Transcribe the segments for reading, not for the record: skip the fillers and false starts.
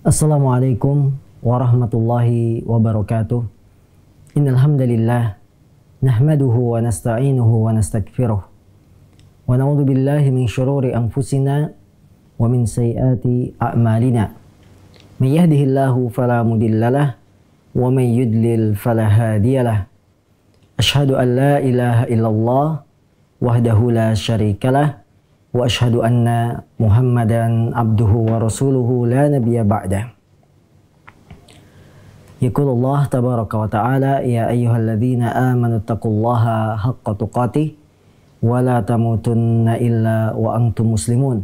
Assalamualaikum warahmatullahi wabarakatuh. Innal hamdalillah nahmaduhu wa nasta'inuhu wa nastaghfiruh wa na'udzu billahi min syururi anfusina wa min sayyiati a'malina. May yahdihillahu fala mudhillalah wa may yudlil fala hadiyalah. Asyhadu an la ilaha illallah wahdahu la syarikalah wa asyhadu anna Muhammadan abduhu wa rasuluhu la nabiyya ba'dah. Yaqulullah tabaraka wa ta'ala ya ayyuhalladzina amanu taqullaha haqqa tuqatih wa la tamutunna illa wa antum muslimun.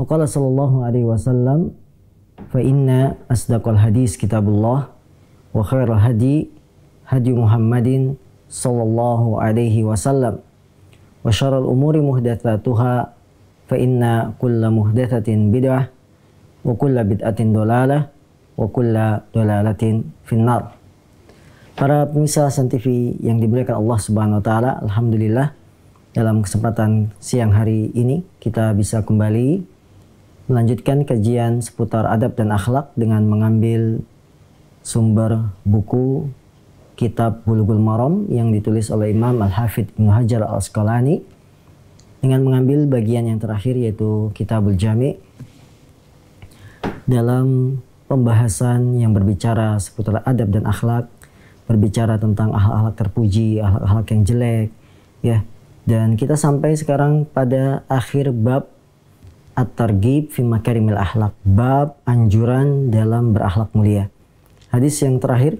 Wa qala sallallahu alaihi wasallam fa inna asdaqal hadis kitabullah wa khairal hadi hadi Muhammadin sallallahu alaihi wasallam. Wa syarrul umuri muhdatsatuha fa inna kulla muhdatsatin bid'ah wa kulla bid'atin dhalalah wa kulla dhalalatin finnar. Para pemirsa Hasan TV yang dimuliakan Allah Subhanahu wa taala, alhamdulillah dalam kesempatan siang hari ini kita bisa kembali melanjutkan kajian seputar adab dan akhlak dengan mengambil sumber buku Kitab Bulughul Maram yang ditulis oleh Imam Al-Hafidz Ibnu Hajar Al-Asqalani, dengan mengambil bagian yang terakhir yaitu Kitabul Jami' dalam pembahasan yang berbicara seputar adab dan akhlak, berbicara tentang akhlak terpuji, akhlak yang jelek, ya. Dan kita sampai sekarang pada akhir bab At-Targhib fi Makarimil Akhlak, bab anjuran dalam berakhlak mulia. Hadis yang terakhir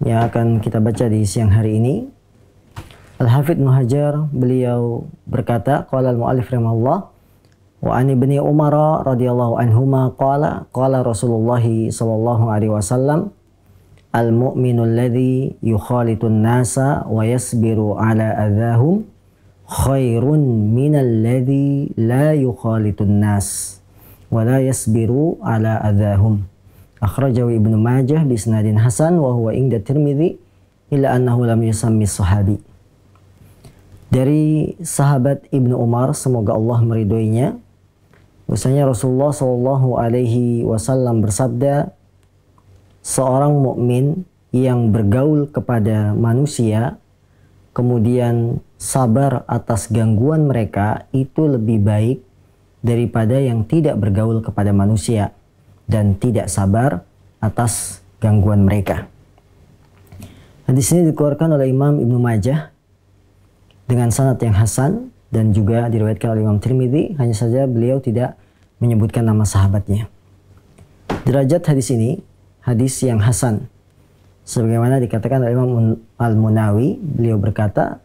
yang akan kita baca di siang hari ini, Al-Hafidz Ibnu Hajar beliau berkata, qala al-mu'allif rahimahullah, wa an ibni Umar radhiyallahu anhuma qala qala Rasulullah sallallahu alaihi wasallam, al-mu'minu alladhi yukhalitun nasa wa yasbiru ala adhahum khairun minal ladzi la yukhalitun nas wa la yasbiru ala adhahum. Akhrajahu Ibnu Majah bi isnadin hasan wa huwa inda Tirmidzi illa annahu lam yusammi sahabi. Dari sahabat Ibnu Umar, semoga Allah meridhoinya, bahwasanya Rasulullah sallallahu alaihi wasallam bersabda, seorang mukmin yang bergaul kepada manusia kemudian sabar atas gangguan mereka itu lebih baik daripada yang tidak bergaul kepada manusia dan tidak sabar atas gangguan mereka. Hadis ini dikeluarkan oleh Imam Ibnu Majah dengan sanad yang hasan dan juga diriwayatkan oleh Imam Tirmidzi, hanya saja beliau tidak menyebutkan nama sahabatnya. Derajat hadis ini hadis yang hasan, sebagaimana dikatakan oleh Imam Al-Munawi, beliau berkata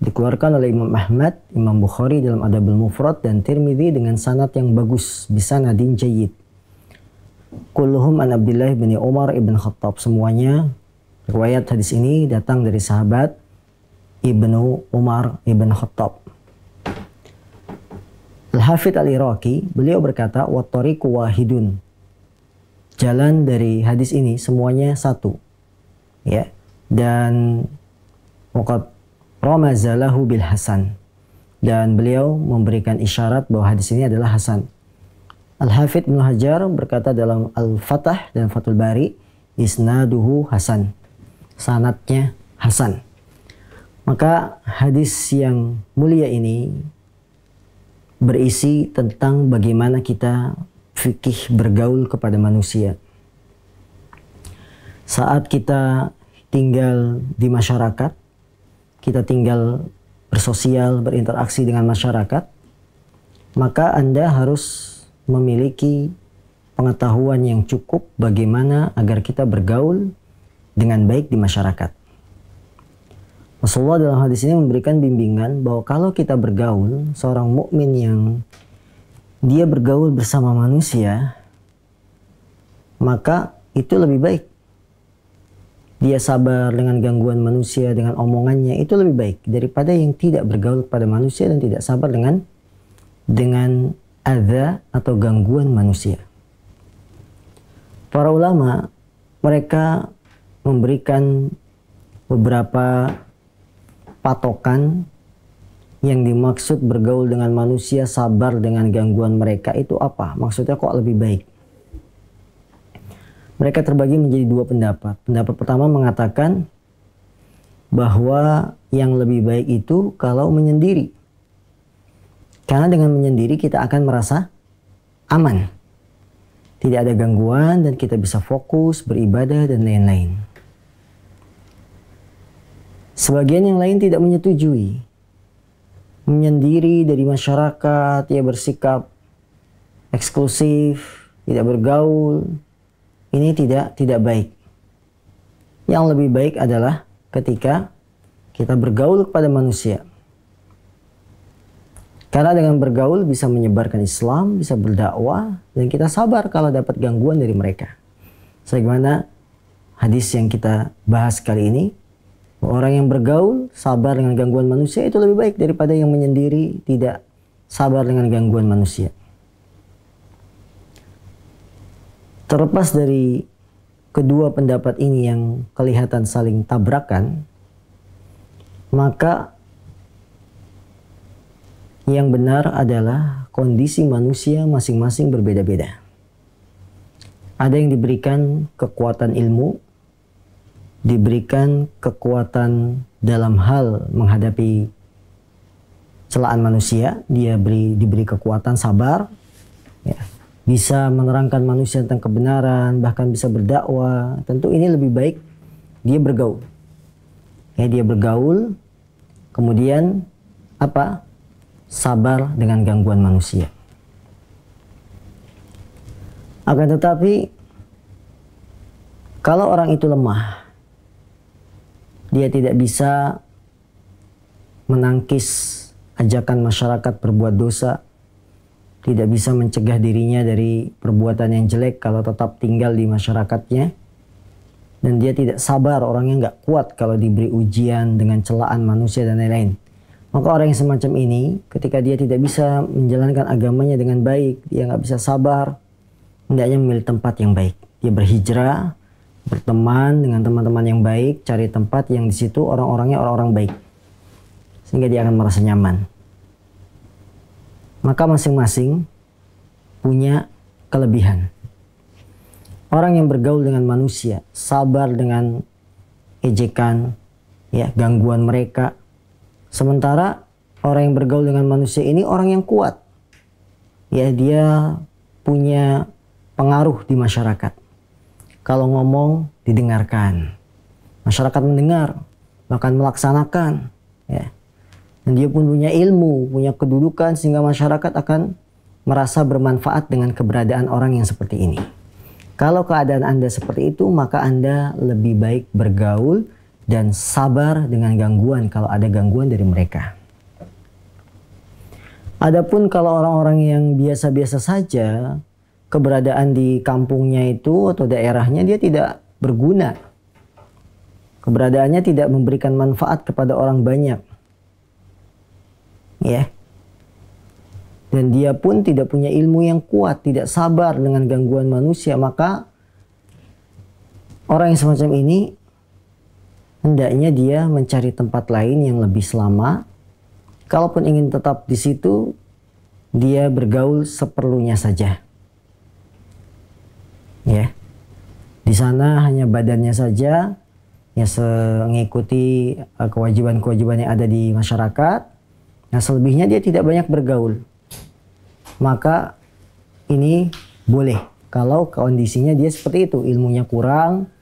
dikeluarkan oleh Imam Ahmad, Imam Bukhari dalam Adabul Mufrad dan Tirmidzi dengan sanad yang bagus, bisanadin jayyid. Kulluhum an Abdullah bin Umar ibn Khattab, semuanya riwayat hadis ini datang dari sahabat Ibnu Umar ibn Khattab. Al-Hafidz Al-Iraqi beliau berkata, wa tariqu wahidun, jalan dari hadis ini semuanya satu, ya, dan waqad ramazalahu bil hasan, dan beliau memberikan isyarat bahwa hadis ini adalah hasan. Al-Hafidz Ibnu Hajar berkata dalam Al-Fathah dan Fathul Bari, isnaduhu hasan, sanadnya hasan. Maka hadis yang mulia ini berisi tentang bagaimana kita fikih bergaul kepada manusia. Saat kita tinggal di masyarakat, kita tinggal bersosial, berinteraksi dengan masyarakat, maka Anda harus memiliki pengetahuan yang cukup bagaimana agar kita bergaul dengan baik di masyarakat. Rasulullah dalam hadis ini memberikan bimbingan bahwa kalau kita bergaul, seorang mukmin yang dia bergaul bersama manusia, maka itu lebih baik. Dia sabar dengan gangguan manusia, dengan omongannya, itu lebih baik daripada yang tidak bergaul kepada manusia dan tidak sabar dengan adza atau gangguan manusia. Para ulama mereka memberikan beberapa patokan yang dimaksud bergaul dengan manusia, sabar dengan gangguan mereka itu apa? Maksudnya kok lebih baik? mereka terbagi menjadi dua pendapat. Pendapat pertama mengatakan bahwa yang lebih baik itu kalau menyendiri. Karena dengan menyendiri kita akan merasa aman. Tidak ada gangguan dan kita bisa fokus, beribadah dan lain-lain. Sebagian yang lain tidak menyetujui. Menyendiri dari masyarakat, ia bersikap eksklusif, tidak bergaul. Ini tidak baik. Yang lebih baik adalah ketika kita bergaul kepada manusia. Karena dengan bergaul bisa menyebarkan Islam, bisa berdakwah, dan kita sabar kalau dapat gangguan dari mereka. Sebagaimana hadis yang kita bahas kali ini, orang yang bergaul, sabar dengan gangguan manusia itu lebih baik daripada yang menyendiri, tidak sabar dengan gangguan manusia. Terlepas dari kedua pendapat ini yang kelihatan saling tabrakan, maka yang benar adalah kondisi manusia masing-masing berbeda-beda. Ada yang diberikan kekuatan ilmu, diberikan kekuatan dalam hal menghadapi celaan manusia, dia diberi kekuatan sabar, ya, bisa menerangkan manusia tentang kebenaran, bahkan bisa berdakwah. Tentu ini lebih baik dia bergaul. Ya, dia bergaul, kemudian apa? Sabar dengan gangguan manusia. Akan tetapi, kalau orang itu lemah, dia tidak bisa menangkis ajakan masyarakat berbuat dosa, tidak bisa mencegah dirinya dari perbuatan yang jelek kalau tetap tinggal di masyarakatnya, dan dia tidak sabar, orangnya nggak kuat kalau diberi ujian dengan celaan manusia dan lain-lain. Maka orang yang semacam ini, ketika dia tidak bisa menjalankan agamanya dengan baik, dia nggak bisa sabar, hendaknya memilih tempat yang baik. Dia berhijrah, berteman dengan teman-teman yang baik, cari tempat yang di situ orang-orangnya orang-orang baik, sehingga dia akan merasa nyaman. Maka masing-masing punya kelebihan. Orang yang bergaul dengan manusia, sabar dengan ejekan, ya, gangguan mereka. Sementara orang yang bergaul dengan manusia ini orang yang kuat. Ya, dia punya pengaruh di masyarakat. Kalau ngomong didengarkan. Masyarakat mendengar, bahkan melaksanakan, ya. Dan dia pun punya ilmu, punya kedudukan sehingga masyarakat akan merasa bermanfaat dengan keberadaan orang yang seperti ini. Kalau keadaan Anda seperti itu, maka Anda lebih baik bergaul dan sabar dengan gangguan kalau ada gangguan dari mereka. Adapun kalau orang-orang yang biasa-biasa saja, keberadaan di kampungnya itu atau daerahnya dia tidak berguna. Keberadaannya tidak memberikan manfaat kepada orang banyak. Ya. Dan dia pun tidak punya ilmu yang kuat, tidak sabar dengan gangguan manusia, maka orang yang semacam ini hendaknya dia mencari tempat lain yang lebih selama. Kalaupun ingin tetap di situ, dia bergaul seperlunya saja. Ya. Di sana hanya badannya saja, ya, mengikuti kewajiban-kewajiban yang ada di masyarakat. Nah, selebihnya dia tidak banyak bergaul. Maka ini boleh kalau kondisinya dia seperti itu, ilmunya kurang,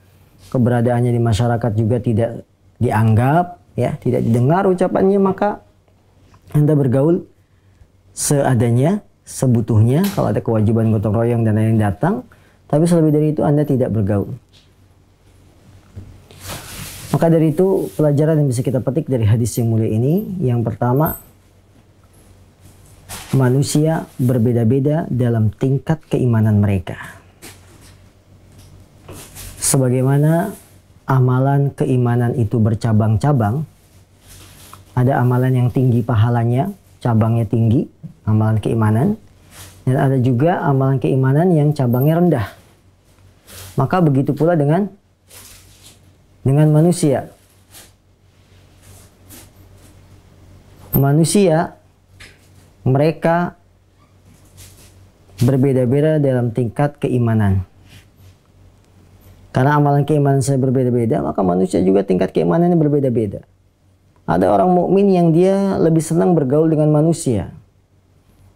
keberadaannya di masyarakat juga tidak dianggap, ya, tidak didengar ucapannya, maka Anda bergaul seadanya, sebutuhnya. Kalau ada kewajiban gotong royong dan lain-lain datang, tapi selebih dari itu Anda tidak bergaul. Maka dari itu pelajaran yang bisa kita petik dari hadis yang mulia ini, yang pertama, manusia berbeda-beda dalam tingkat keimanan mereka. Sebagaimana amalan keimanan itu bercabang-cabang, ada amalan yang tinggi pahalanya, cabangnya tinggi, amalan keimanan, dan ada juga amalan keimanan yang cabangnya rendah. Maka begitu pula dengan manusia. Manusia, mereka berbeda-beda dalam tingkat keimanan. Karena amalan keimanan saya berbeda-beda, maka manusia juga tingkat keimanannya berbeda-beda. Ada orang mukmin yang dia lebih senang bergaul dengan manusia.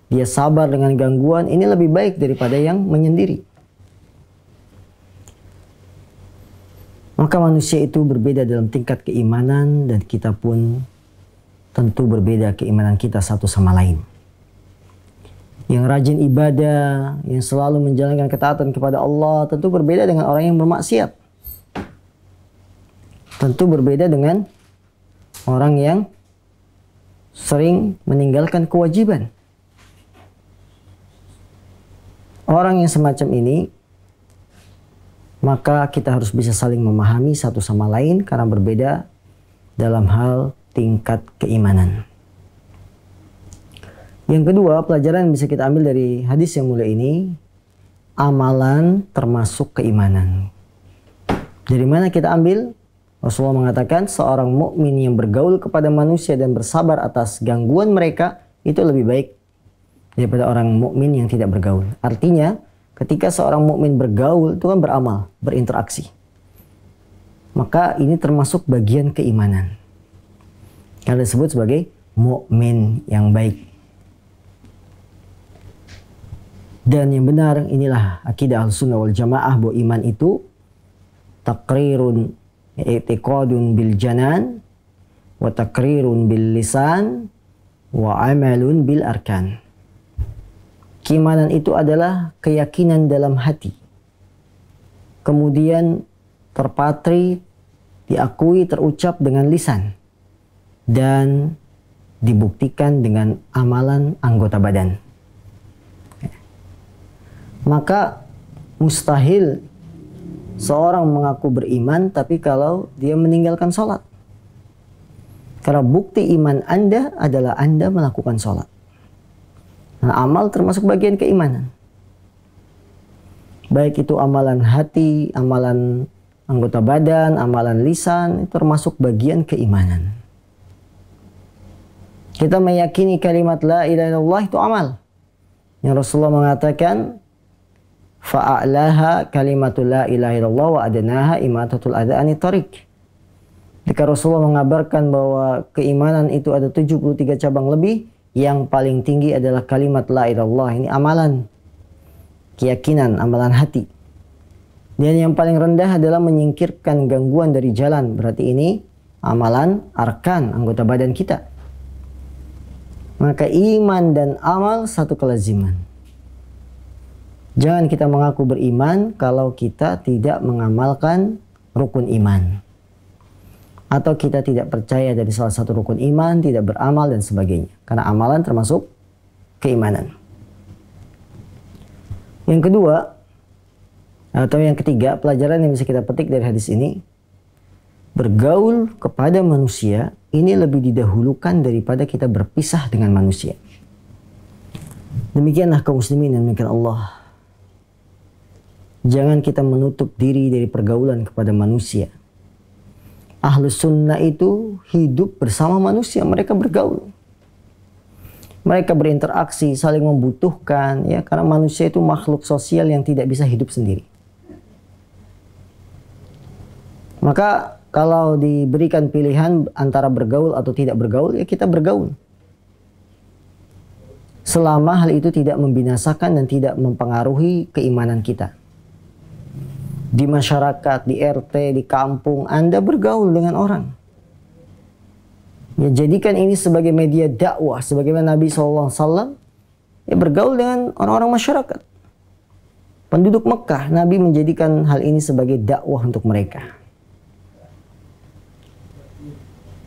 Dia sabar dengan gangguan, ini lebih baik daripada yang menyendiri. Maka manusia itu berbeda dalam tingkat keimanan, dan kita pun tentu berbeda keimanan kita satu sama lain. Yang rajin ibadah, yang selalu menjalankan ketaatan kepada Allah, tentu berbeda dengan orang yang bermaksiat. Tentu berbeda dengan orang yang sering meninggalkan kewajiban. Orang yang semacam ini, maka kita harus bisa saling memahami satu sama lain karena berbeda dalam hal tingkat keimanan. Yang kedua, pelajaran yang bisa kita ambil dari hadis yang mulia ini, amalan termasuk keimanan. Dari mana kita ambil? Rasulullah mengatakan seorang mukmin yang bergaul kepada manusia dan bersabar atas gangguan mereka itu lebih baik daripada orang mukmin yang tidak bergaul. Artinya, ketika seorang mukmin bergaul itu kan beramal, berinteraksi. Maka ini termasuk bagian keimanan. Karena disebut sebagai mukmin yang baik. Dan yang benar, inilah akidah Ahlussunnah wal Jamaah, bahwa iman itu taqrirun i'tiqadun bil janan wa taqrirun bil lisan wa amalun bil arkan. Keimanan itu adalah keyakinan dalam hati, kemudian terpatri, diakui, terucap dengan lisan, dan dibuktikan dengan amalan anggota badan. Maka mustahil seorang mengaku beriman tapi kalau dia meninggalkan sholat. Karena bukti iman Anda adalah Anda melakukan sholat. Nah, amal termasuk bagian keimanan. Baik itu amalan hati, amalan anggota badan, amalan lisan, itu termasuk bagian keimanan. Kita meyakini kalimat la ilaha illallah itu amal. Yang Rasulullah mengatakan, fa'a'laha kalimatul la ilaha illallah wa adnaha imatatul adha anit thariq. Jika Rasulullah mengabarkan bahwa keimanan itu ada 73 cabang lebih, yang paling tinggi adalah kalimat la ilaha illallah. Ini amalan, keyakinan, amalan hati. Dan yang paling rendah adalah menyingkirkan gangguan dari jalan. Berarti ini amalan arkan, anggota badan kita. Maka iman dan amal satu kelaziman. Jangan kita mengaku beriman kalau kita tidak mengamalkan rukun iman. Atau kita tidak percaya dari salah satu rukun iman, tidak beramal dan sebagainya. Karena amalan termasuk keimanan. Yang kedua, atau yang ketiga, pelajaran yang bisa kita petik dari hadis ini, bergaul kepada manusia ini lebih didahulukan daripada kita berpisah dengan manusia. Demikianlah kaum muslimin dan demikian Allah. Jangan kita menutup diri dari pergaulan kepada manusia. Ahlus sunnah itu hidup bersama manusia, mereka bergaul. Mereka berinteraksi, saling membutuhkan, ya, karena manusia itu makhluk sosial yang tidak bisa hidup sendiri. Maka kalau diberikan pilihan antara bergaul atau tidak bergaul, ya kita bergaul. Selama hal itu tidak membinasakan dan tidak mempengaruhi keimanan kita. Di masyarakat, di RT, di kampung, Anda bergaul dengan orang. Ya, jadikan ini sebagai media dakwah, sebagaimana Nabi SAW ya, bergaul dengan orang-orang masyarakat. Penduduk Mekah, Nabi menjadikan hal ini sebagai dakwah untuk mereka.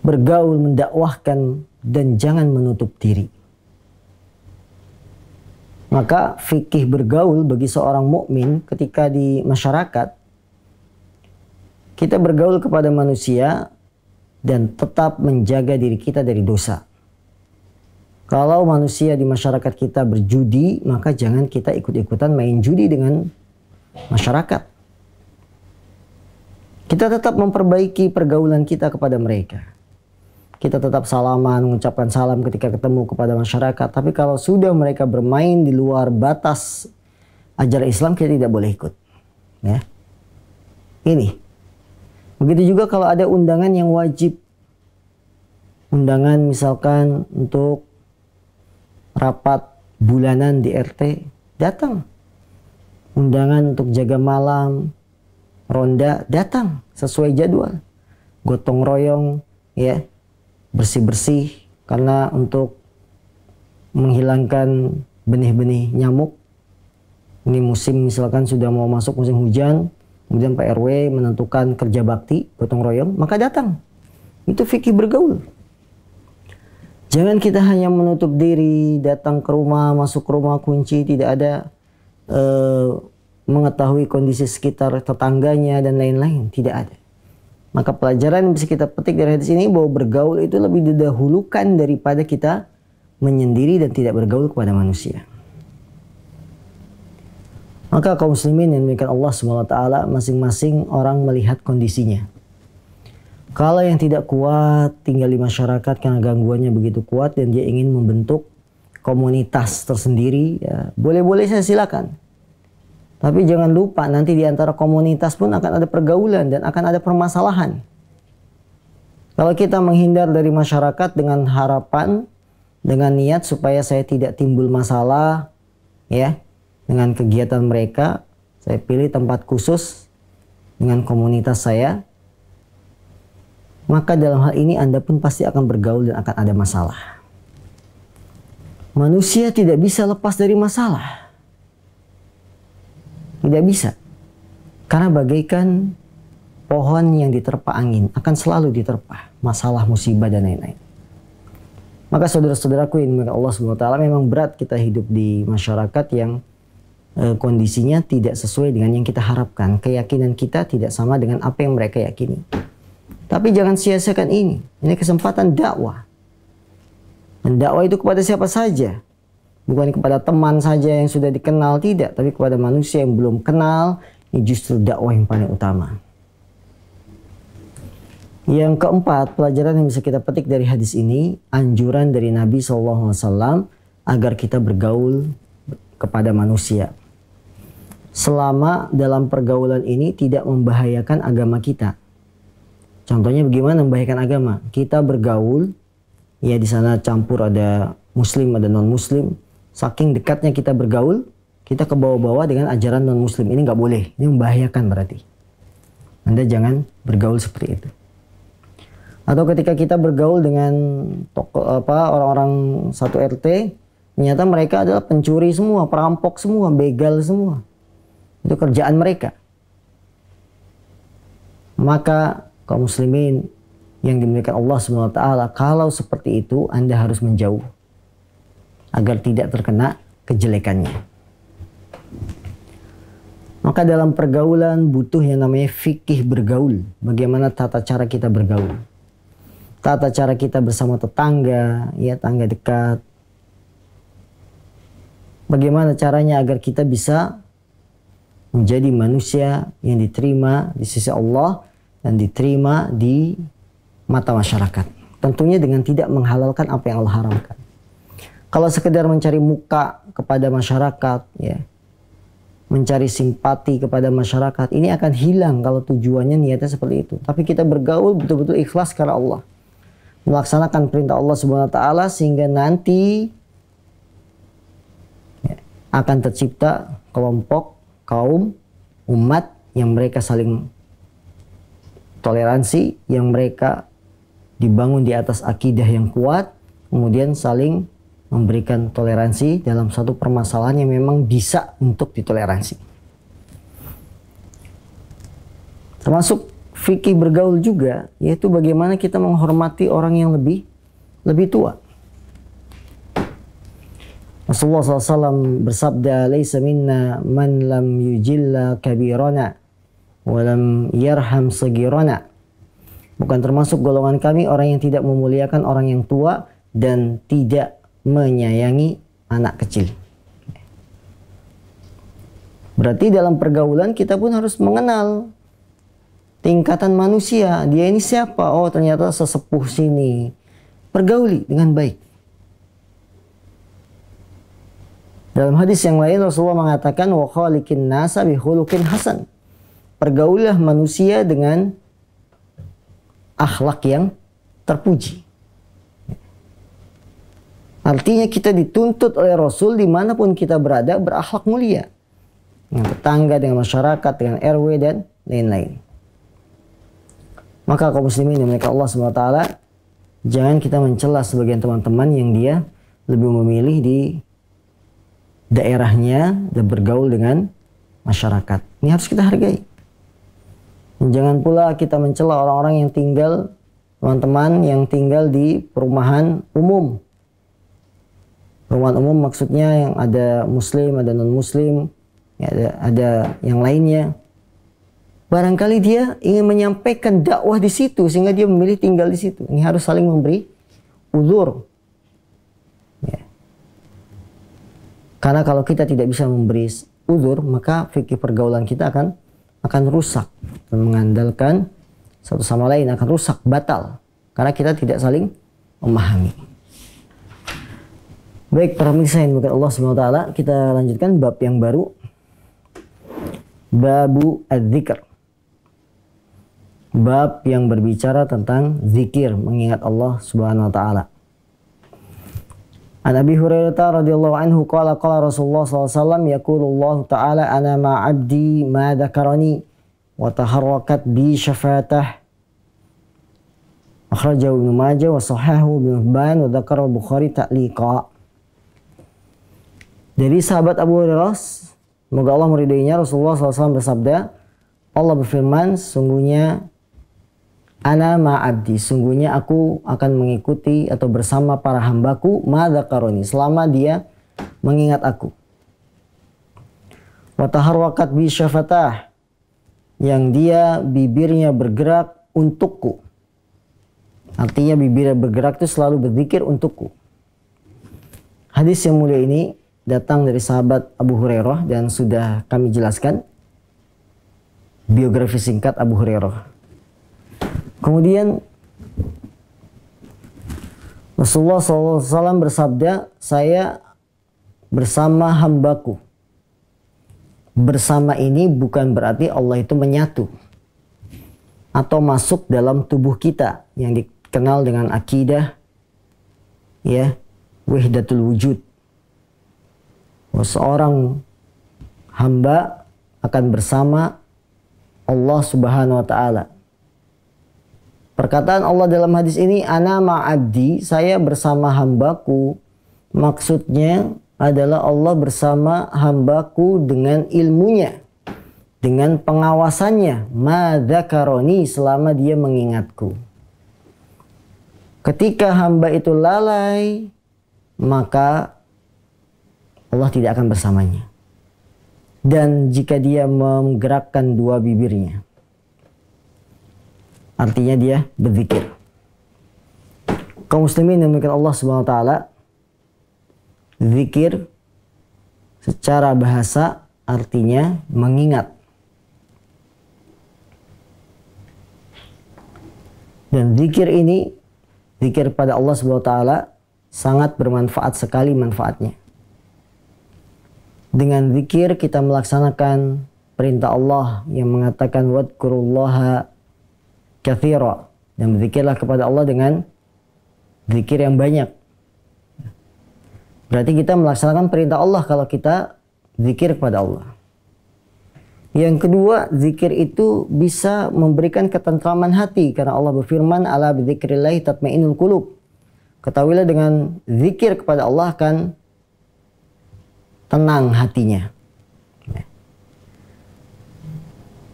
Bergaul, mendakwahkan, dan jangan menutup diri. Maka fikih bergaul bagi seorang mukmin ketika di masyarakat, kita bergaul kepada manusia dan tetap menjaga diri kita dari dosa. Kalau manusia di masyarakat kita berjudi, maka jangan kita ikut-ikutan main judi dengan masyarakat. Kita tetap memperbaiki pergaulan kita kepada mereka. Kita tetap salaman, mengucapkan salam ketika ketemu kepada masyarakat. Tapi kalau sudah mereka bermain di luar batas ajaran Islam, kita tidak boleh ikut. Ya. Ini. Begitu juga kalau ada undangan yang wajib. Undangan misalkan untuk rapat bulanan di RT, datang. Undangan untuk jaga malam, ronda, datang sesuai jadwal. Gotong royong, ya, bersih-bersih karena untuk menghilangkan benih-benih nyamuk. Ini musim misalkan sudah mau masuk musim hujan, kemudian Pak RW menentukan kerja bakti, gotong royong, maka datang. Itu fikih bergaul. Jangan kita hanya menutup diri, datang ke rumah, masuk ke rumah, kunci, tidak ada mengetahui kondisi sekitar tetangganya dan lain-lain. Tidak ada. Maka pelajaran yang bisa kita petik dari hadis ini bahwa bergaul itu lebih didahulukan daripada kita menyendiri dan tidak bergaul kepada manusia. Maka kaum muslimin yang dimuliakan Allah SWT, masing-masing orang melihat kondisinya. Kalau yang tidak kuat tinggal di masyarakat karena gangguannya begitu kuat dan dia ingin membentuk komunitas tersendiri, ya, boleh-boleh saya silakan. Tapi jangan lupa nanti di antara komunitas pun akan ada pergaulan dan akan ada permasalahan. Kalau kita menghindar dari masyarakat dengan harapan, dengan niat supaya saya tidak timbul masalah, ya, dengan kegiatan mereka, saya pilih tempat khusus dengan komunitas saya, maka dalam hal ini Anda pun pasti akan bergaul dan akan ada masalah. Manusia tidak bisa lepas dari masalah. Tidak bisa. Karena bagaikan pohon yang diterpa angin, akan selalu diterpa masalah, musibah, dan lain-lain. Maka saudara-saudaraku yang dimuliakan Allah SWT, memang berat kita hidup di masyarakat yang kondisinya tidak sesuai dengan yang kita harapkan. Keyakinan kita tidak sama dengan apa yang mereka yakini. Tapi jangan sia-siakan ini. Ini kesempatan dakwah. Dan dakwah itu kepada siapa saja. Bukan kepada teman saja yang sudah dikenal, tidak. Tapi kepada manusia yang belum kenal, ini justru dakwah yang paling utama. Yang keempat, pelajaran yang bisa kita petik dari hadis ini, anjuran dari Nabi SAW agar kita bergaul kepada manusia. Selama dalam pergaulan ini tidak membahayakan agama kita. Contohnya bagaimana membahayakan agama? Kita bergaul, ya di sana campur ada muslim, ada non-muslim. Saking dekatnya kita bergaul, kita ke bawah-bawah dengan ajaran non-muslim. Ini nggak boleh, ini membahayakan berarti. Anda jangan bergaul seperti itu. Atau ketika kita bergaul dengan orang-orang satu RT, ternyata mereka adalah pencuri semua, perampok semua, begal semua. Itu kerjaan mereka. Maka kaum muslimin yang dimuliakan Allah SWT, kalau seperti itu Anda harus menjauh agar tidak terkena kejelekannya. Maka dalam pergaulan butuh yang namanya fikih bergaul. Bagaimana tata cara kita bergaul. Tata cara kita bersama tetangga, ya, tangga dekat. Bagaimana caranya agar kita bisa menjadi manusia yang diterima di sisi Allah dan diterima di mata masyarakat. Tentunya dengan tidak menghalalkan apa yang Allah haramkan. Kalau sekedar mencari muka kepada masyarakat, ya, mencari simpati kepada masyarakat, ini akan hilang kalau tujuannya niatnya seperti itu. Tapi kita bergaul betul-betul ikhlas karena Allah, melaksanakan perintah Allah Subhanahu wa taala, sehingga nanti ya, akan tercipta kelompok, kaum, umat yang mereka saling toleransi, yang mereka dibangun di atas akidah yang kuat, kemudian saling memberikan toleransi dalam satu permasalahan yang memang bisa untuk ditoleransi. Termasuk fikih bergaul juga, yaitu bagaimana kita menghormati orang yang lebih tua. Rasulullah SAW bersabda, "Laisa minna man lam yujilla kabirana wa lam yarham sagirana." Bukan termasuk golongan kami orang yang tidak memuliakan orang yang tua dan tidak menyayangi anak kecil. Berarti dalam pergaulan kita pun harus mengenal tingkatan manusia. Dia ini siapa? Oh, ternyata sesepuh sini. Pergauli dengan baik. Dalam hadis yang lain Rasulullah mengatakan, wa khaliqin nasa bi khuluqin hasan. pergaulilah manusia dengan akhlak yang terpuji. Artinya kita dituntut oleh Rasul dimanapun kita berada berakhlak mulia. Dengan tetangga, dengan masyarakat, dengan RW dan lain-lain. Maka kaum muslimin yang dimuliakan Allah SWT, jangan kita mencela sebagian teman-teman yang dia lebih memilih di daerahnya dan bergaul dengan masyarakat. Ini harus kita hargai. Dan jangan pula kita mencela orang-orang yang tinggal, teman-teman yang tinggal di perumahan umum. Perumahan umum maksudnya yang ada muslim, ada non-muslim, ya, ada yang lainnya. Barangkali dia ingin menyampaikan dakwah di situ sehingga dia memilih tinggal di situ. Ini harus saling memberi uzur. Ya. Karena kalau kita tidak bisa memberi uzur, maka fikih pergaulan kita akan rusak dan mengandalkan satu sama lain akan rusak, batal. Karena kita tidak saling memahami. Baik, para pemirsa yang dimuliakan Allah SWT, kita lanjutkan bab yang baru. Babu adzikr. Bab yang berbicara tentang zikir, mengingat Allah Subhanahu wa taala. An Abi Hurairah radhiyallahu anhu qala Rasulullah sallallahu alaihi wasallam yaqulullahu ta'ala ana ma'abdi ma dzakarani wa taharrakat bi syafatah. Akhrajahu Ibnu Majah wa sahahahu Ibnu Hibban wa dzakara Al-Bukhari ta'liqa. Dari sahabat Abu Hurairah, semoga Allah meridainya, Rasulullah SAW bersabda, Allah berfirman, sungguhnya ana ma'abdi, sungguhnya aku akan mengikuti atau bersama para hambaku madzakaroni, selama dia mengingat aku. Wa taharwakat bi syafatah, yang dia bibirnya bergerak untukku. Artinya bibirnya bergerak itu selalu berzikir untukku. Hadis yang mulia ini datang dari sahabat Abu Hurairah dan sudah kami jelaskan biografi singkat Abu Hurairah. Kemudian Rasulullah SAW bersabda, saya bersama hambaku. Bersama ini bukan berarti Allah itu menyatu atau masuk dalam tubuh kita yang dikenal dengan akidah, ya, wahdatul wujud. Seorang hamba akan bersama Allah Subhanahu wa taala. Perkataan Allah dalam hadis ini, ana ma'abdi, saya bersama hambaku, maksudnya adalah Allah bersama hambaku dengan ilmunya, dengan pengawasannya, madzakaroni, selama dia mengingatku. Ketika hamba itu lalai, maka Allah tidak akan bersamanya. Dan jika dia menggerakkan dua bibirnya, artinya dia berzikir. Kaum muslimin yang dimuliakan Allah Subhanahu wa taala, zikir secara bahasa artinya mengingat. Dan zikir ini, zikir pada Allah Subhanahu wa taala sangat bermanfaat sekali manfaatnya. Dengan zikir kita melaksanakan perintah Allah yang mengatakan wadkurullaha katsira, dan berzikirlah kepada Allah dengan zikir yang banyak. Berarti kita melaksanakan perintah Allah kalau kita zikir kepada Allah. Yang kedua, zikir itu bisa memberikan ketentraman hati karena Allah berfirman ala bidzikrillahi tatmainnul qulub. Ketahuilah dengan zikir kepada Allah akan tenang hatinya.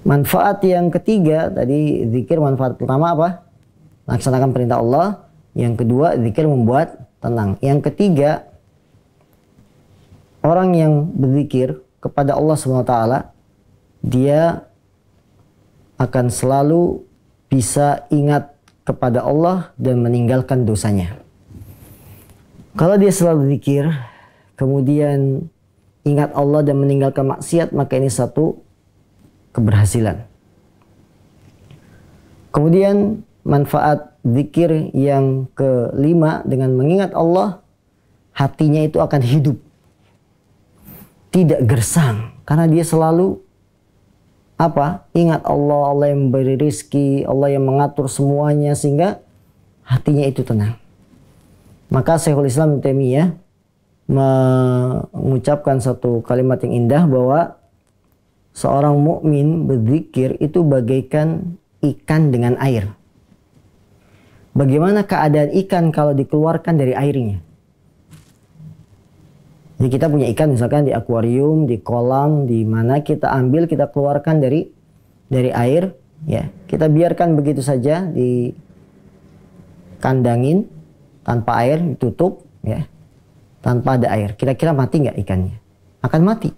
Manfaat yang ketiga, tadi zikir manfaat pertama apa? Laksanakan perintah Allah. Yang kedua, zikir membuat tenang. Yang ketiga, orang yang berzikir kepada Allah SWT, dia akan selalu bisa ingat kepada Allah dan meninggalkan dosanya. Kalau dia selalu zikir, kemudian ingat Allah dan meninggalkan maksiat, maka ini satu keberhasilan. Kemudian manfaat zikir yang kelima, dengan mengingat Allah, hatinya itu akan hidup. Tidak gersang, karena dia selalu apa? Ingat Allah, Allah yang memberi rizki, Allah yang mengatur semuanya sehingga hatinya itu tenang. Maka Syekhul Islam Ibnu Taimiyah mengucapkan satu kalimat yang indah bahwa seorang mukmin berzikir itu bagaikan ikan dengan air. Bagaimana keadaan ikan kalau dikeluarkan dari airnya? Jadi kita punya ikan misalkan di akuarium, di kolam, di mana kita ambil, kita keluarkan dari air, ya. Kita biarkan begitu saja di kandangin tanpa air, ditutup, ya. Tanpa ada air. Kira-kira mati nggak ikannya? Akan mati.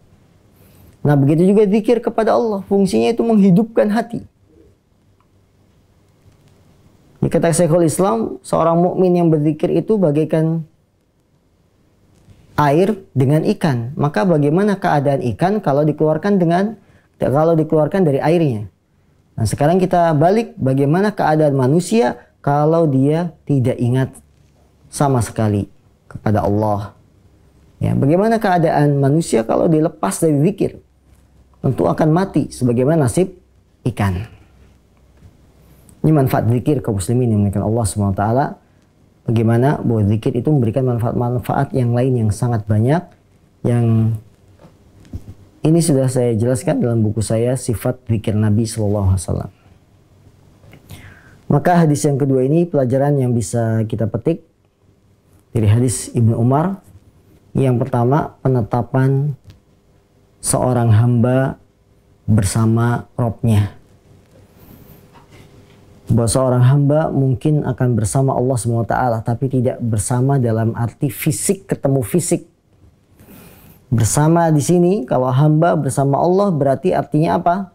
Nah, begitu juga zikir kepada Allah, fungsinya itu menghidupkan hati. Kata Syekhul Islam, seorang mukmin yang berzikir itu bagaikan air dengan ikan. Maka bagaimana keadaan ikan kalau dikeluarkan dari airnya? Nah, sekarang kita balik, bagaimana keadaan manusia kalau dia tidak ingat sama sekali kepada Allah? Ya, bagaimana keadaan manusia kalau dilepas dari zikir? Tentu akan mati sebagaimana nasib ikan. Ini manfaat zikir kaum muslimin yang dimuliakan Allah SWT. Bagaimana bahwa zikir itu memberikan manfaat-manfaat yang lain yang sangat banyak, yang ini sudah saya jelaskan dalam buku saya Sifat Zikir Nabi SAW. Maka hadis yang kedua ini pelajaran yang bisa kita petik dari hadis Ibnu Umar. Yang pertama, penetapan seorang hamba bersama Robnya. Bahwa seorang hamba mungkin akan bersama Allah SWT, tapi tidak bersama dalam arti fisik, ketemu fisik. Bersama di sini, kalau hamba bersama Allah berarti artinya apa?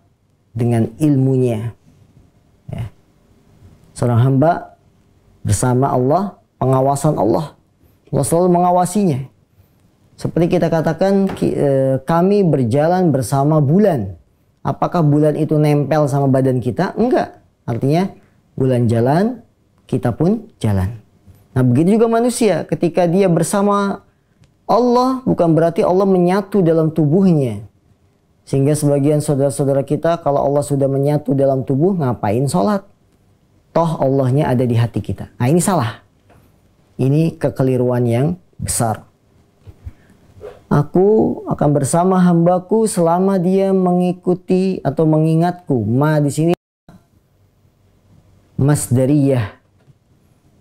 Dengan ilmunya. Ya. Seorang hamba bersama Allah, pengawasan Allah. Allah selalu mengawasinya. Seperti kita katakan, kami berjalan bersama bulan. Apakah bulan itu nempel sama badan kita? Enggak. Artinya, bulan jalan, kita pun jalan. Nah, begitu juga manusia. Ketika dia bersama Allah, bukan berarti Allah menyatu dalam tubuhnya. Sehingga sebagian saudara-saudara kita, kalau Allah sudah menyatu dalam tubuh, ngapain sholat? Toh Allahnya ada di hati kita. Nah, ini salah. Ini kekeliruan yang besar. Aku akan bersama hambaku selama dia mengikuti atau mengingatku. Ma di sini masdariyah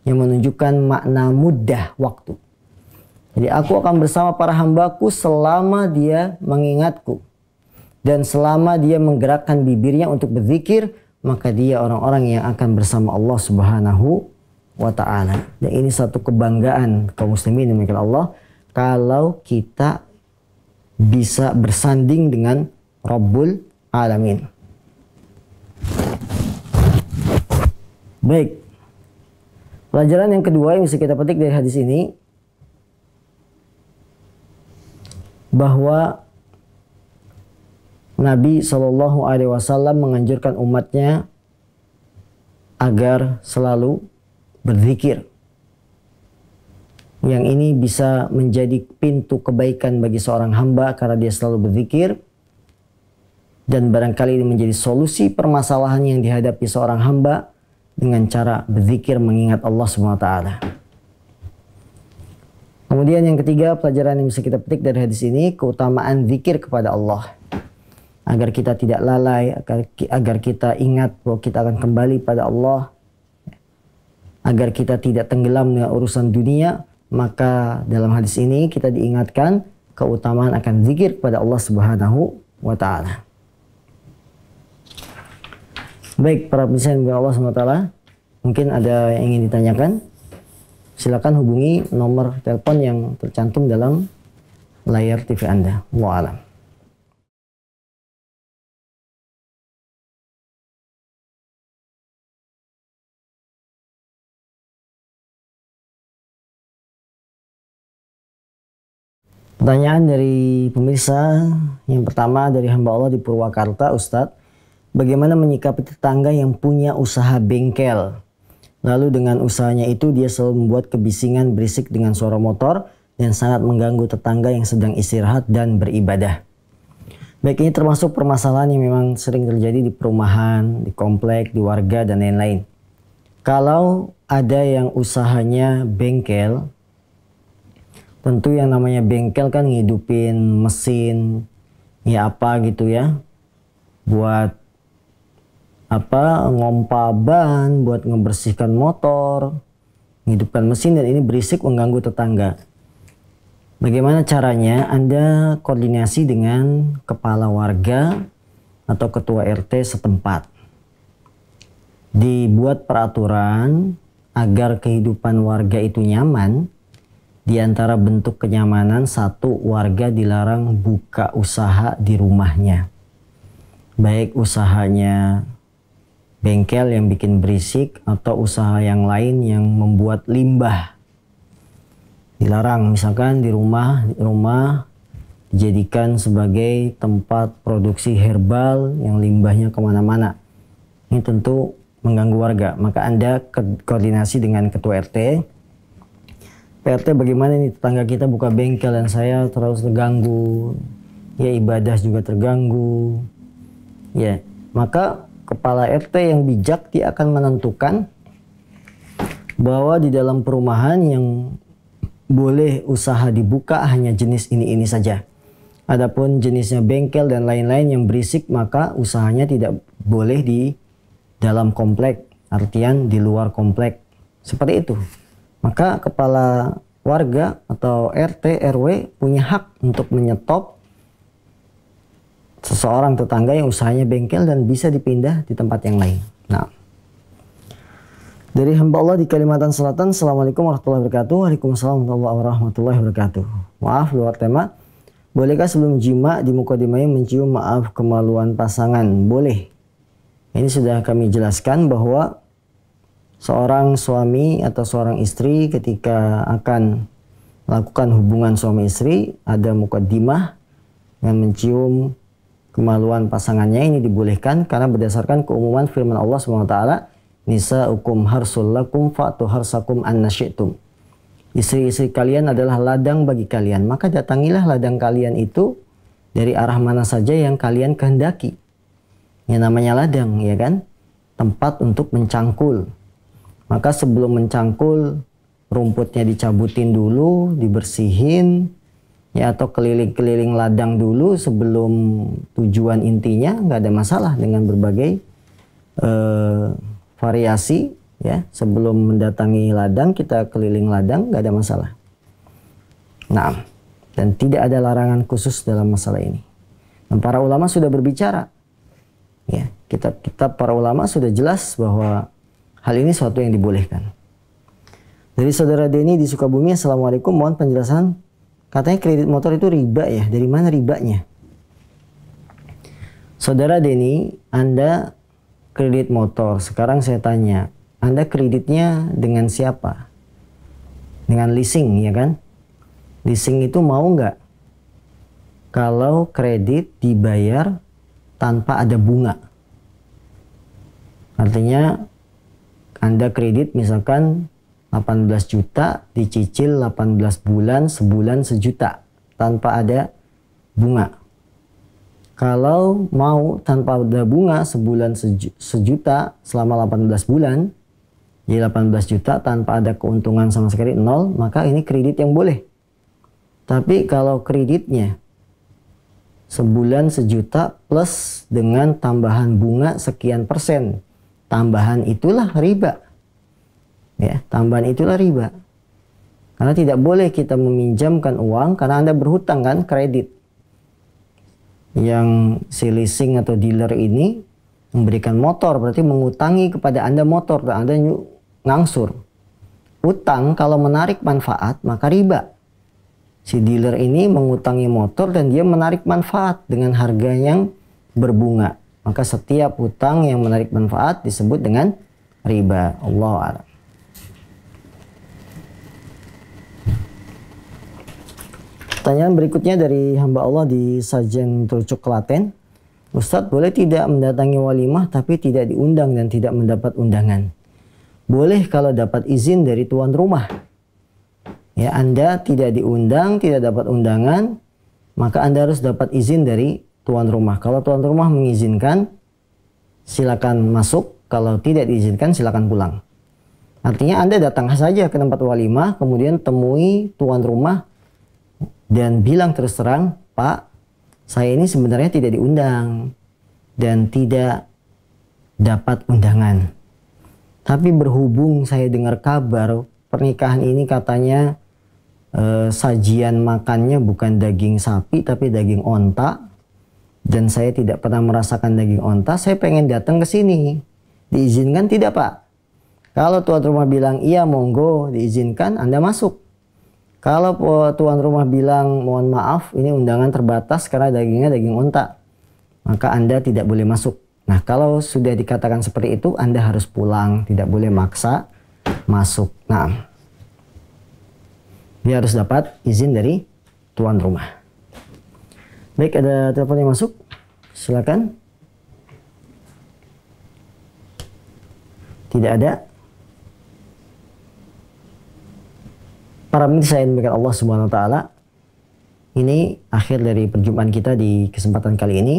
yang menunjukkan makna mudah waktu. Jadi aku akan bersama para hambaku selama dia mengingatku. Dan selama dia menggerakkan bibirnya untuk berzikir, maka dia orang-orang yang akan bersama Allah Subhanahu wa ta'ala. Dan ini satu kebanggaan kaum muslimin demikian Allah, kalau kita bisa bersanding dengan Rabbul Alamin. Baik, pelajaran yang kedua yang bisa kita petik dari hadis ini, bahwa Nabi SAW menganjurkan umatnya agar selalu berzikir. Yang ini bisa menjadi pintu kebaikan bagi seorang hamba karena dia selalu berzikir. Dan barangkali ini menjadi solusi permasalahan yang dihadapi seorang hamba dengan cara berzikir mengingat Allah SWT. Kemudian yang ketiga, pelajaran yang bisa kita petik dari hadis ini, keutamaan zikir kepada Allah. Agar kita tidak lalai, agar kita ingat bahwa kita akan kembali pada Allah. Agar kita tidak tenggelam dengan urusan dunia, maka dalam hadis ini kita diingatkan keutamaan akan zikir kepada Allah Subhanahu wa ta'ala. Baik, para pemirsa yang Allah SWT, mungkin ada yang ingin ditanyakan, silakan hubungi nomor telepon yang tercantum dalam layar TV Anda. Wallahu a'lam. Pertanyaan dari pemirsa yang pertama dari hamba Allah di Purwakarta, Ustadz, bagaimana menyikapi tetangga yang punya usaha bengkel? Lalu dengan usahanya itu dia selalu membuat kebisingan berisik dengan suara motor dan sangat mengganggu tetangga yang sedang istirahat dan beribadah. Baik, ini termasuk permasalahan yang memang sering terjadi di perumahan, di komplek, di warga, dan lain-lain. Kalau ada yang usahanya bengkel, tentu yang namanya bengkel kan ngidupin mesin, ya apa gitu ya, buat apa, ngompa ban, buat ngebersihkan motor, menghidupkan mesin, dan ini berisik mengganggu tetangga. Bagaimana caranya? Anda koordinasi dengan kepala warga atau ketua RT setempat. Dibuat peraturan agar kehidupan warga itu nyaman. Di antara bentuk kenyamanan, satu, warga dilarang buka usaha di rumahnya. Baik usahanya bengkel yang bikin berisik atau usaha yang lain yang membuat limbah. Dilarang, misalkan di rumah dijadikan sebagai tempat produksi herbal yang limbahnya kemana-mana. Ini tentu mengganggu warga. Maka Anda koordinasi dengan ketua RT. PRT, bagaimana nih tetangga kita buka bengkel dan saya terus terganggu. Ya, ibadah juga terganggu. Ya, maka kepala RT yang bijak dia akan menentukan bahwa di dalam perumahan yang boleh usaha dibuka hanya jenis ini saja. Adapun jenisnya bengkel dan lain-lain yang berisik, maka usahanya tidak boleh di dalam komplek, artian di luar komplek. Seperti itu. Maka kepala warga atau RT, RW punya hak untuk menyetop seseorang tetangga yang usahanya bengkel dan bisa dipindah di tempat yang lain. Nah, dari hamba Allah di Kalimantan Selatan, Assalamualaikum warahmatullahi wabarakatuh. Waalaikumsalam warahmatullahi wabarakatuh. Maaf, luar tema. Bolehkah sebelum jima di mukadimahnya mencium maaf kemaluan pasangan? Boleh. Ini sudah kami jelaskan bahwa seorang suami atau seorang istri ketika akan melakukan hubungan suami istri, ada mukadimah dengan mencium kemaluan pasangannya. Ini dibolehkan karena berdasarkan keumuman firman Allah SWT, nisa'ukum harsul lakum fa'tu harsakum anna syi'tum. Istri-istri kalian adalah ladang bagi kalian, maka datangilah ladang kalian itu dari arah mana saja yang kalian kehendaki. Yang namanya ladang, ya kan? Tempat untuk mencangkul. Maka sebelum mencangkul, rumputnya dicabutin dulu, dibersihin, ya, atau keliling-keliling ladang dulu sebelum tujuan intinya. Nggak ada masalah dengan berbagai variasi, ya. Sebelum mendatangi ladang, kita keliling ladang, nggak ada masalah. Nah, dan tidak ada larangan khusus dalam masalah ini. Dan para ulama sudah berbicara, ya, kitab-kitab para ulama sudah jelas bahwa hal ini suatu yang dibolehkan. Dari saudara Denny di Sukabumi, Assalamualaikum, mohon penjelasan. Katanya kredit motor itu riba ya, dari mana ribanya? Saudara Denny, Anda kredit motor. Sekarang saya tanya, Anda kreditnya dengan siapa? Dengan leasing, ya kan? Leasing itu mau nggak kalau kredit dibayar tanpa ada bunga? Artinya Anda kredit misalkan 18 juta, dicicil 18 bulan, sebulan 1 juta tanpa ada bunga. Kalau mau tanpa ada bunga, sebulan 1 juta selama 18 bulan, jadi 18 juta tanpa ada keuntungan sama sekali, 0, maka ini kredit yang boleh. Tapi kalau kreditnya sebulan 1 juta plus dengan tambahan bunga sekian persen, tambahan itulah riba. Ya, tambahan itulah riba. Karena tidak boleh kita meminjamkan uang karena Anda berhutang kan, kredit. Yang si leasing atau dealer ini memberikan motor, berarti mengutangi kepada Anda motor dan Anda ngangsur. Utang kalau menarik manfaat maka riba. Si dealer ini mengutangi motor dan dia menarik manfaat dengan harga yang berbunga. Maka setiap hutang yang menarik manfaat disebut dengan riba. Allahu a'lam. Pertanyaan berikutnya dari hamba Allah di Sajen Trucuk Klaten. Ustadz, boleh tidak mendatangi walimah tapi tidak diundang dan tidak mendapat undangan? Boleh kalau dapat izin dari tuan rumah. Anda tidak diundang, tidak dapat undangan, maka Anda harus dapat izin dari tuan rumah. Kalau tuan rumah mengizinkan, silakan masuk. Kalau tidak diizinkan, silakan pulang. Artinya Anda datang saja ke tempat walimah, kemudian temui tuan rumah dan bilang terus terang, Pak, saya ini sebenarnya tidak diundang dan tidak dapat undangan. Tapi berhubung saya dengar kabar pernikahan ini katanya sajian makannya bukan daging sapi tapi daging onta, dan saya tidak pernah merasakan daging onta, saya pengen datang ke sini. Diizinkan tidak, Pak? Kalau tuan rumah bilang iya monggo diizinkan, Anda masuk. Kalau tuan rumah bilang mohon maaf ini undangan terbatas karena dagingnya daging onta, maka Anda tidak boleh masuk. Nah, kalau sudah dikatakan seperti itu, Anda harus pulang, tidak boleh maksa masuk. Nah, dia harus dapat izin dari tuan rumah. Baik, ada telepon yang masuk. Silakan. Tidak ada. Para pemirsa yang dimuliakan Allah Subhanahu wa taala, ini akhir dari perjumpaan kita di kesempatan kali ini,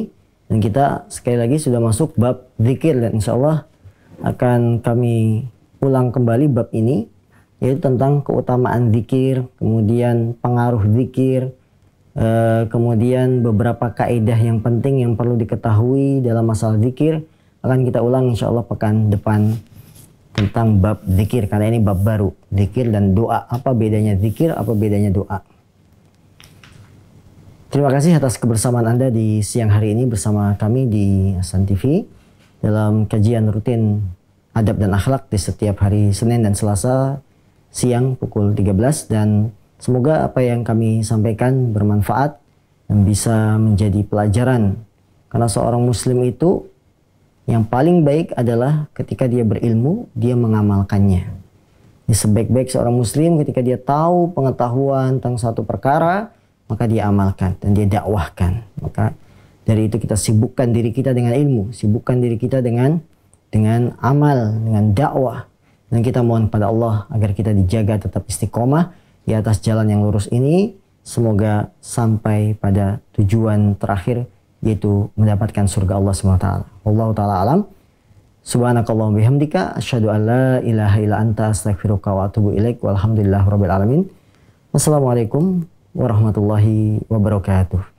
dan kita sekali lagi sudah masuk bab zikir, dan insya Allah akan kami ulang kembali bab ini, yaitu tentang keutamaan zikir, kemudian pengaruh zikir, kemudian beberapa kaidah yang penting yang perlu diketahui dalam masalah zikir. Akan kita ulang insya Allah pekan depan tentang bab zikir, karena ini bab baru, zikir dan doa. Apa bedanya zikir, apa bedanya doa? Terima kasih atas kebersamaan Anda di siang hari ini bersama kami di Hasan TV dalam kajian rutin adab dan akhlak di setiap hari Senin dan Selasa siang pukul 13, dan semoga apa yang kami sampaikan bermanfaat dan bisa menjadi pelajaran, karena seorang muslim itu yang paling baik adalah ketika dia berilmu, dia mengamalkannya. Sebaik-baik seorang muslim ketika dia tahu pengetahuan tentang satu perkara, maka dia amalkan dan dia dakwahkan. Maka dari itu kita sibukkan diri kita dengan ilmu, sibukkan diri kita dengan amal, dengan dakwah. Dan kita mohon pada Allah agar kita dijaga tetap istiqomah di atas jalan yang lurus ini. Semoga sampai pada tujuan terakhir, yaitu mendapatkan surga Allah SWT. Wallahu ta'ala alam. Subhanakallahumma bihamdika asyhadu an la ilaha illa anta astaghfiruka wa atubu ilaik. Walhamdulillahirabbil alamin. Wassalamualaikum warahmatullahi wabarakatuh.